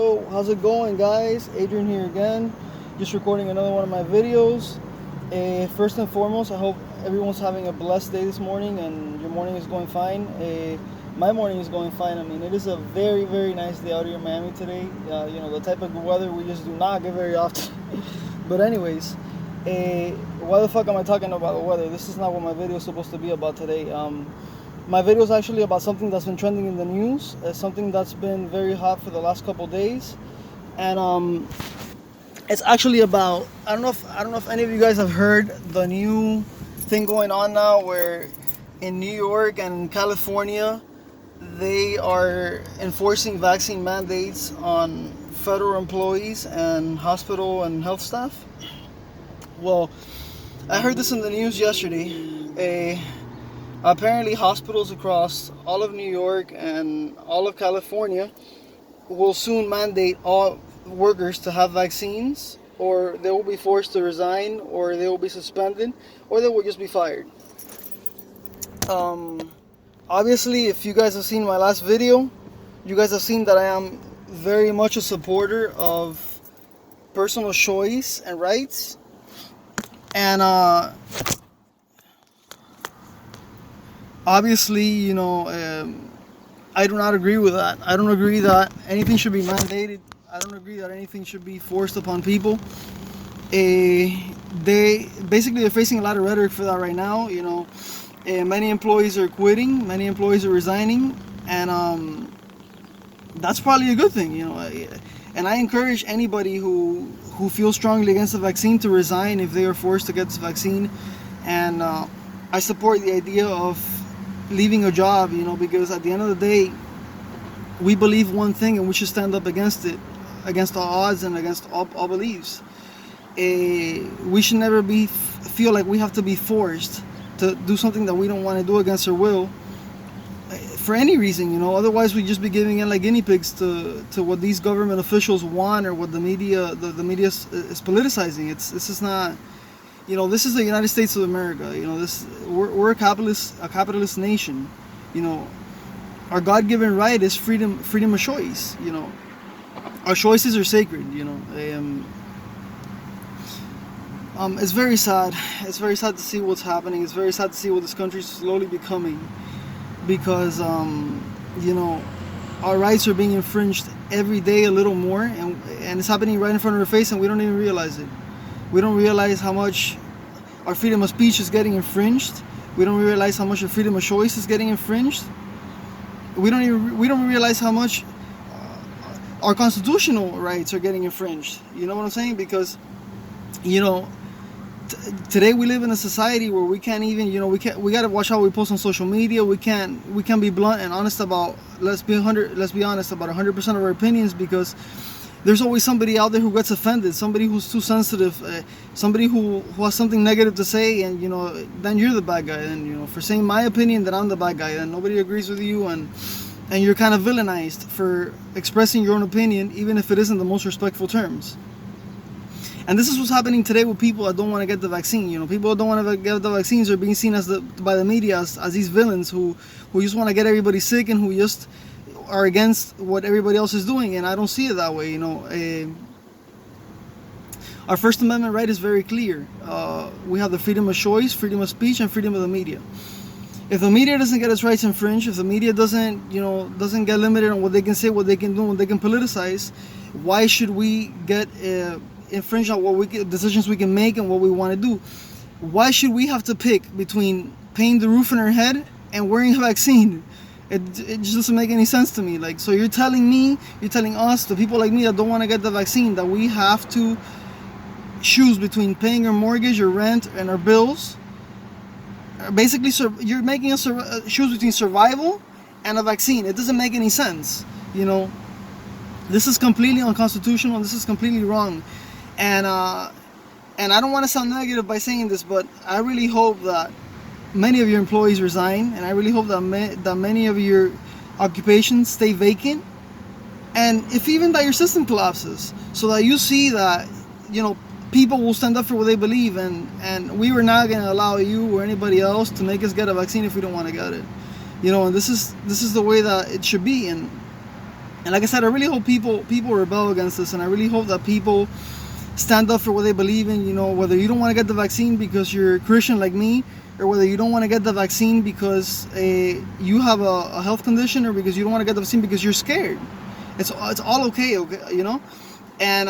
Yo, how's it going, guys? Adrian here again, just recording another one of my videos. First and foremost, I hope everyone's having a blessed day this morning and your morning is going fine. My morning is going fine. I mean, it is a very, very nice day out here in Miami today. The type of weather we just do not get very often. But anyways, why the fuck am I talking about the weather? This is not what my video is supposed to be about today. My video is actually about something that's been trending in the news, something that's been very hot for the last couple days, and it's actually about I don't know if any of you guys have heard the new thing going on now, where in New York and California they are enforcing vaccine mandates on federal employees and hospital and health staff. Well, I heard this in the news yesterday. Apparently, hospitals across all of New York and all of California will soon mandate all workers to have vaccines, or they will be forced to resign, or they will be suspended, or they will just be fired. Obviously, if you guys have seen my last video, you guys have seen that I am very much a supporter of personal choice and rights. And obviously, I do not agree with that. I don't agree that anything should be mandated. I don't agree that anything should be forced upon people. They're facing a lot of rhetoric for that right now. Many employees are quitting, many employees are resigning, and that's probably a good thing. And I encourage anybody who feels strongly against the vaccine to resign if they are forced to get this vaccine. And I support the idea of leaving a job, because at the end of the day, we believe one thing and we should stand up against it, against all odds and against all beliefs. We should never feel like we have to be forced to do something that we don't want to do against our will for any reason. Otherwise we just be giving in like guinea pigs to what these government officials want, or what the media is politicizing. This is not. This is the United States of America. We're a capitalist nation. Our God-given right is freedom of choice. Our choices are sacred. It's very sad. It's very sad to see what's happening. It's very sad to see what this country is slowly becoming, because our rights are being infringed every day a little more, and it's happening right in front of our face, and we don't even realize it. We don't realize how much our freedom of speech is getting infringed. We don't realize how much our freedom of choice is getting infringed. We don't realize how much our constitutional rights are getting infringed. You know what I'm saying? Because today we live in a society where we can't even we gotta watch how we post on social media. We can't be blunt and honest about let's be honest about 100% of our opinions, because there's always somebody out there who gets offended, somebody who's too sensitive, somebody who has something negative to say, and then you're the bad guy. And for saying my opinion, that I'm the bad guy, and nobody agrees with you, and you're kind of villainized for expressing your own opinion, even if it isn't the most respectful terms. And this is what's happening today with people that don't want to get the vaccine. People that don't want to get the vaccines are being seen by the media as these villains who just want to get everybody sick, and who just are against what everybody else is doing. And I don't see it that way. Our First Amendment right is very clear. We have the freedom of choice, freedom of speech, and freedom of the media. If the media doesn't get its rights infringed, if the media doesn't get limited on what they can say, what they can do, what they can politicize, why should we get infringed on decisions we can make and what we want to do? Why should we have to pick between paying the roof on our head and wearing a vaccine? It just doesn't make any sense to me. So you're telling us, the people like me that don't want to get the vaccine, that we have to choose between paying our mortgage or rent and our bills. Basically, you're making us choose between survival and a vaccine. It doesn't make any sense. This is completely unconstitutional. This is completely wrong. And I don't want to sound negative by saying this, but I really hope that many of your employees resign, and I really hope that many of your occupations stay vacant, and if even that your system collapses, so that you see that people will stand up for what they believe, and we were not going to allow you or anybody else to make us get a vaccine if we don't want to get it. And this is the way that it should be. And And like I said, I really hope people rebel against this, and I really hope that people stand up for what they believe in. You know, whether you don't want to get the vaccine because you're Christian like me, or whether you don't want to get the vaccine because you have a health condition, or because you don't want to get the vaccine because you're scared. It's all okay, you know. And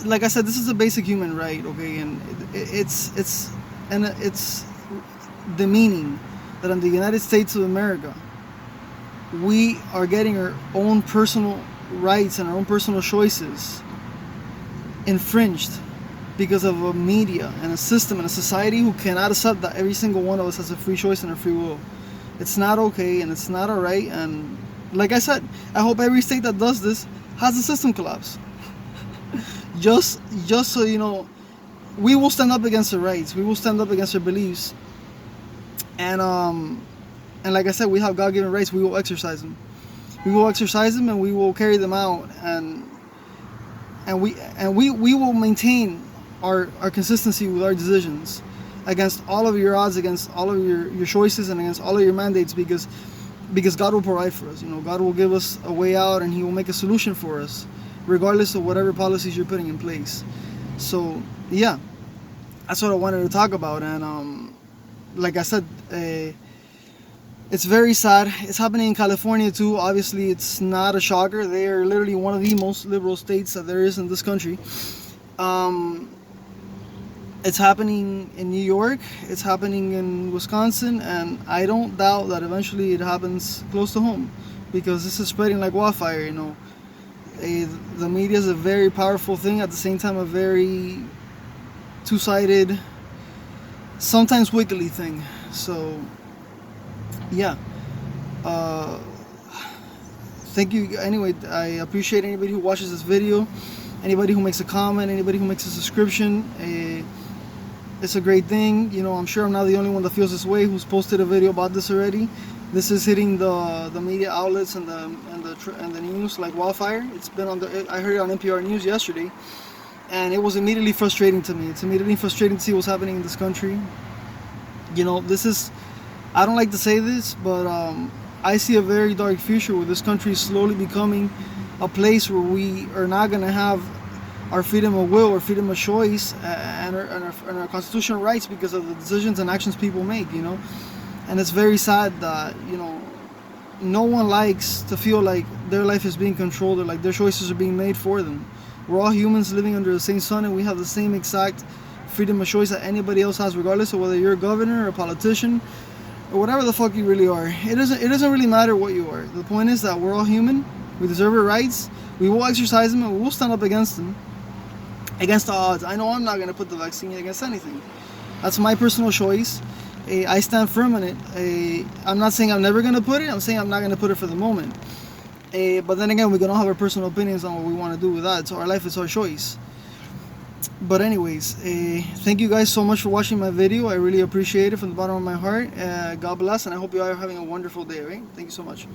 like I said, this is a basic human right, okay, and it's demeaning that in the United States of America we are getting our own personal rights and our own personal choices infringed because of a media and a system and a society who cannot accept that every single one of us has a free choice and a free will. It's not okay, and it's not alright. And like I said, I hope every state that does this has a system collapse. just so you know, we will stand up against our rights. We will stand up against our beliefs. And like I said, we have God-given rights. We will exercise them. We will exercise them, and we will carry them out. And we will maintain our consistency with our decisions against all of your odds, against all of your choices, and against all of your mandates, because God will provide for us. You know, God will give us a way out, and He will make a solution for us, regardless of whatever policies you're putting in place. So yeah, that's what I wanted to talk about. And like I said, it's very sad. It's happening in California too. Obviously, it's not a shocker. They are literally one of the most liberal states that there is in this country. It's happening in New York. It's happening in Wisconsin, and I don't doubt that eventually it happens close to home, because this is spreading like wildfire. You know, the media is a very powerful thing. At the same time, a very two-sided, sometimes wiggly thing. So yeah, thank you anyway. I appreciate anybody who watches this video, anybody who makes a comment, anybody who makes a subscription. It's a great thing. You know, I'm sure I'm not the only one that feels this way, who's posted a video about this already. This is hitting the media outlets and the news like wildfire. It's been on I heard it on NPR News yesterday, and it was immediately frustrating to me. It's immediately frustrating to see what's happening in this country. You know, I don't like to say this, but I see a very dark future where this country is slowly becoming a place where we are not going to have our freedom of will or freedom of choice and our constitutional rights because of the decisions and actions people make, you know. And it's very sad that, you know, no one likes to feel like their life is being controlled or like their choices are being made for them. We're all humans living under the same sun, and we have the same exact freedom of choice that anybody else has, regardless of whether you're a governor or a politician or whatever the fuck you really are. It doesn't really matter what you are. The point is that we're all human. We deserve our rights. We will exercise them, and we will stand up against them, against the odds. I know I'm not going to put the vaccine against anything. That's my personal choice. I stand firm in it. I'm not saying I'm never going to put it. I'm saying I'm not going to put it for the moment. But then again, we can all have our personal opinions on what we want to do with that. So our life is our choice. But anyways, thank you guys so much for watching my video. I really appreciate it from the bottom of my heart. God bless, and I hope you all are having a wonderful day, right? Thank you so much.